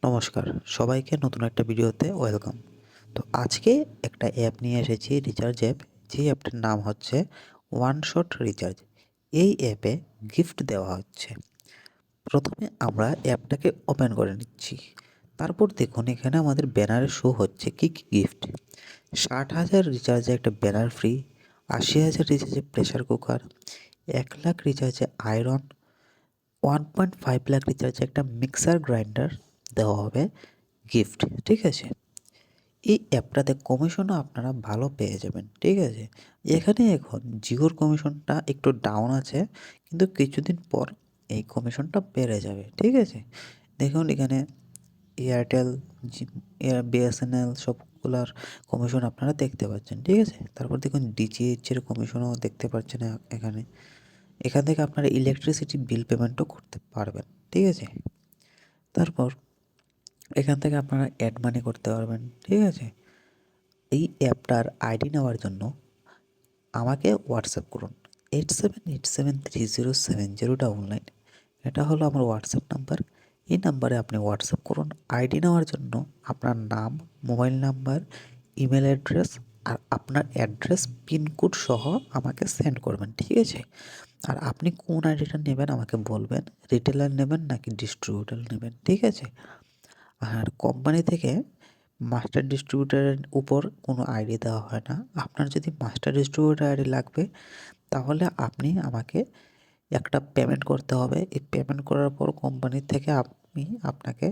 নমস্কার, সবাইকে নতুন একটা ভিডিওতে ওয়েলকাম। তো আজকে একটা অ্যাপ নিয়ে এসেছি, রিচার্জ অ্যাপ। যে অ্যাপটার নাম হচ্ছে ওয়ান শট রিচার্জ। এই অ্যাপে গিফট দেওয়া হচ্ছে। প্রথমে আমরা অ্যাপটাকে ওপেন করে নিচ্ছি। তারপর দেখুন এখানে আমাদের ব্যানারে শো হচ্ছে কী কী গিফট। 60,000 রিচার্জে একটা ব্যানার ফ্রি, 80,000 রিচার্জে প্রেসার কুকার, 1,00,000 রিচার্জে আয়রন, 1.5 লাখ রিচার্জে একটা মিক্সার গ্রাইন্ডার দেওয়া হবে গিফট। ঠিক আছে, এই অ্যাপটাতে কমিশনও আপনারা ভালো পেয়ে যাবেন। ঠিক আছে, এখানে এখন জিওর কমিশনটা একটু ডাউন আছে, কিন্তু কিছুদিন পর এই কমিশনটা বেড়ে যাবে। ঠিক আছে, দেখুন এখানে এয়ারটেল, বিএসএনএল সবগুলার কমিশন আপনারা দেখতে পাচ্ছেন। ঠিক আছে, তারপর দেখুন ডিটিএইচের কমিশনও দেখতে পাচ্ছেন এখানে। এখান থেকে আপনারা ইলেকট্রিসিটি বিল পেমেন্টও করতে পারবেন। ঠিক আছে, তারপর এখান থেকে আপনারা অ্যাড মানি করতে পারবেন। ঠিক আছে, এই অ্যাপটার আইডি নেওয়ার জন্য আমাকে হোয়াটসঅ্যাপ করুন 8787307099। এটা হলো আমার হোয়াটসঅ্যাপ নাম্বার। এই নাম্বারে আপনি হোয়াটসঅ্যাপ করুন। আইডি নেওয়ার জন্য আপনার নাম, মোবাইল নাম্বার, ইমেল অ্যাড্রেস আর আপনার অ্যাড্রেস পিনকোড সহ আমাকে সেন্ড করবেন। ঠিক আছে, আর আপনি কোন আইডিটা নেবেন আমাকে বলবেন, রিটেলার নেবেন নাকি ডিস্ট্রিবিউটার নেবেন। ঠিক আছে, আর কোম্পানি থেকে মাস্টার ডিস্ট্রিবিউটারের উপর কোনো আইডি দেওয়া হয় না। আপনার যদি মাস্টার ডিস্ট্রিবিউটার আইডি লাগবে তাহলে আপনি আমাকে একটা পেমেন্ট করতে হবে। এই পেমেন্ট করার পর কোম্পানি থেকে আমি আপনাকে